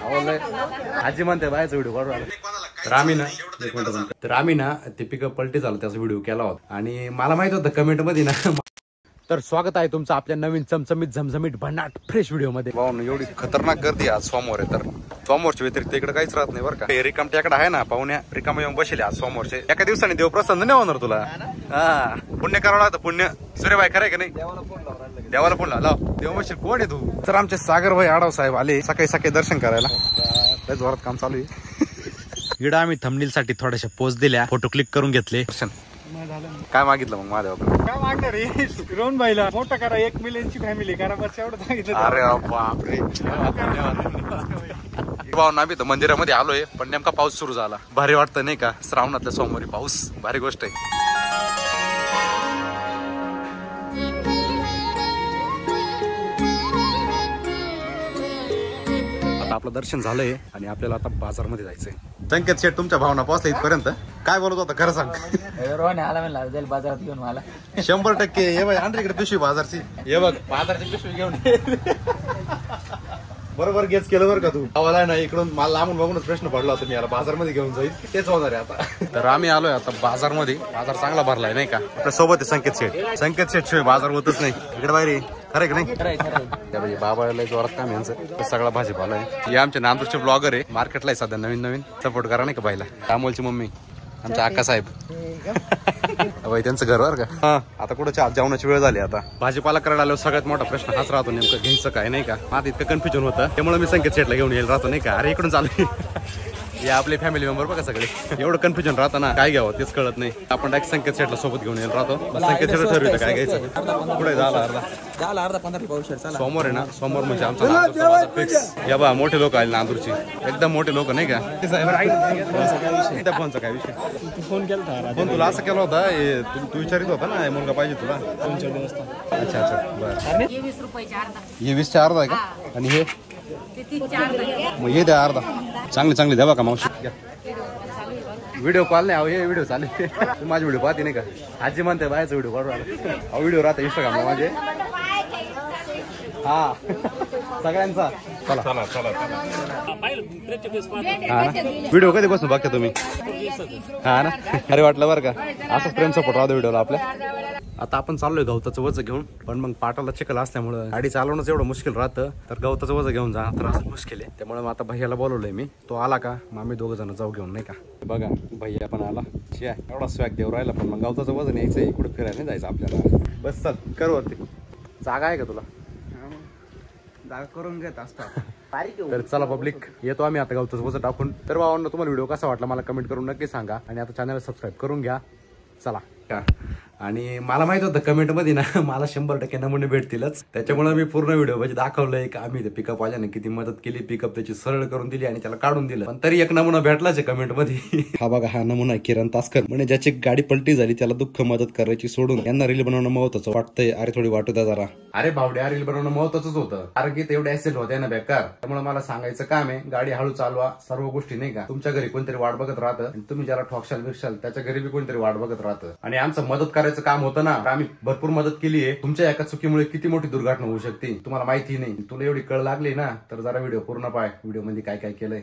आजी म्हणते बायचा व्हिडिओ काढू तर आम्ही ना एक मिनिट तर आम्ही ना ते पिकअप पलटी झालं त्याचा व्हिडिओ केला होता आणि मला माहित होतं कमेंट मध्ये ना तर स्वागत आहे तुमचं आपल्या नवीन चमचमीत झमझमीत भन्नाट फ्रेश व्हिडिओ मध्ये. भाऊ एवढी खतरनाक गर्दी आज सोमवार आहे तर सोमवारच्या व्यतिरिक्त इकडे काहीच राहत नाही बरं का. रिकाम त्याकडे आहे ना पाहुण्या रिकाम येऊन बसले आज सोमवारचे. एका दिवसाने देव प्रसन्न नाही होणार तुला. हा पुण्य करावं लागतं पुण्य. सूर्यबाई खरंय का नाही देवाला फोन लाव देव बसशील कोण आहे तू. तर आमचे सागरभाई आडव साहेब आले सकाळी सकाळी दर्शन करायला. लय जोरात काम चालू आहे. इकडे आम्ही थंबनेल साठी थोड्याशा पोस्ट दिल्या फोटो क्लिक करून घेतले. काय मागितलं मग महादेवाकडे काय मागणार रे रोहन भाईला मोठं करा 1 मिलियनची फॅमिली करा बस एवढं सांगितलं. अरे बापरे भाऊ ना तर मंदिरामध्ये आलोय पण नेमका पाऊस सुरू झाला. भारी वाटतं नाही का श्रावणातल्या सोमवारी पाऊस भारी गोष्ट आहे. आता आपलं दर्शन झालंय आणि आपल्याला आता बाजारमध्ये जायचंय. संकेत शेठ तुमच्या भावना पोहोचल्या इथपर्यंत काय बोलत होता खरं सांग. रोहन आला म्हणला जाईल बाजारात घेऊन मला 100% ये बाई आणली इकडे पिशवी बाजारची. ये बघ बाजारची पिशवी घेऊन बरोबर गेस केलं बरं का तू. आवाला नाही इकडून मला लांबून बघूनच प्रश्न पडला होता मी याला बाजारमध्ये घेऊन जाईल तेच होणार आहे आता. तर आम्ही आलोय आता बाजारमध्ये. बाजार चांगला भरलाय नाही का. आपल्या सोबत आहे संकेत शेठ शिवाय बाजार होतच नाही इकडे बाहेर. खरं की नाही बाबाला जोरात काम यांचं सगळा भाजीपाला आहे. हे आमचे नांदूरचे ब्लॉगर आहे मार्केटला आहे सध्या नवीन सपोर्ट करा नाही का बाईला. अमोलची मम्मी आमच्या अक्का साहेब बाई त्यांचं घर बरं का. हा आता कुठं जेवणाची वेळ झाली. आता भाजीपाला करायला आलो सगळ्यात मोठा प्रश्न हाच राहतो नेमकं घ्यायचं काय नाही का. माझं इतकं कन्फ्युजन होतं त्यामुळे मी संकेत शेठला घेऊन येईल राहतो नाही का. अरे इकडून चालू हे आपले फॅमिली मेंबर बघा सगळे एवढं कन्फ्युजन राहतं ना काय घ्यावं तेच कळत नाही. आपण डायरेक्ट संकेत शेठला सोबत घेऊन येईल राहतो. संकेत शेठ ठरवतं काय घ्यायचं. पुढे झाला अर्धा 15 सोमवार आहे ना. सोमवार म्हणजे आमचा फिक्स. या बा मोठे लोक आले नांदूरची एकदम मोठे लोक नाही का. त्या फोनचा काय विषय फोन केला फोन तुला असं केला होता तू विचारित होता ना मुलगा पाहिजे तुला. अच्छा बरं हे 20 चा अर्धा आहे का. आणि हे मग हे द्या अर्धा. चांगले द्यावा का मावशी. व्हिडिओ कॉल नाही हे व्हिडिओ चालू माझी व्हिडिओ पाहते नाही का. आजी म्हणते बायचा व्हिडिओ काढू आला व्हिडिओ राहता इंस्टाग्रामला माझे. हा सगळ्यांचा चला हा ना. व्हिडिओ कधीपासून बघता तुम्ही. हा ना अरे वाटलं बरं का असंच प्रेम सपोर्ट राहतो व्हिडिओला आपल्या. आता आपण चाललोय गवताचं वजन घेऊन पण मग पाटाला चिखल असल्यामुळं गाडी चालवणंच एवढं मुश्किल राहतं. तर गवताचं वजन घेऊन जा तर मुश्किल आहे. त्यामुळे मग आता भैयाला बोलवलंय मी. तो आला का मग आम्ही 2 जण जाऊ घेऊन नाही का. बघा भैया पण आला एवढा स्वॅग देऊ राहिला पण मग गवताचं वजन यायचंय कुठे फिरायला नाही जायचं आपल्याला. बस चल कर वरती. जागा आहे का तुला जागा करून घेत असतात. तर चला पब्लिक येतो आम्ही आता गवताचं वजन टाकून. तर भावांनो तुम्हाला व्हिडिओ कसा वाटला मला कमेंट करून नक्की सांगा आणि आता चॅनल सबस्क्राईब करून घ्या. चला आणि मला माहित होतं कमेंट मध्ये ना मला 100% नमुने भेटतीलच. त्याच्यामुळे मी पूर्ण व्हिडिओ म्हणजे दाखवलंय की आम्ही पिकअप वाल्याने किती मदत केली. पिकअप त्याची सरळ करून दिली आणि त्याला काढून दिलं. पण तरी एक नमुना भेटलाच आहे कमेंट मध्ये. हा बघा हा नमुना आहे किरण तास्कर. म्हणजे ज्याची गाडी पलटी झाली त्याला दुःख मदत करायची सोडून यांना रील बनवणं महत्वाचं वाटतंय. अरे थोडी वाटू द्या जरा. अरे भावड्या रील बनवणं महत्वाचंच होतं कारण की तेवढे ऍक्सिडेंट होते ना बेकार. त्यामुळे मला सांगायचं काम आहे गाडी हळू चालवा सर्व गोष्टी नाही का. तुमच्या घरी कोणतरी वाट बघत राहतं आणि तुम्ही ज्याला ठोकशाल बिरशाल त्याच्या घरी बी कोणतरी वाट बघत राहतं. आणि आमचं मदत करायचं काम होतं ना आम्ही भरपूर मदत केली आहे. तुमच्या एका चुकीमुळे किती मोठी दुर्घटना होऊ शकते तुम्हाला माहिती नाही. तुला एवढी कळ लागली ना तर जरा व्हिडिओ पूर्ण पाय. व्हिडिओ मध्ये काय काय केलंय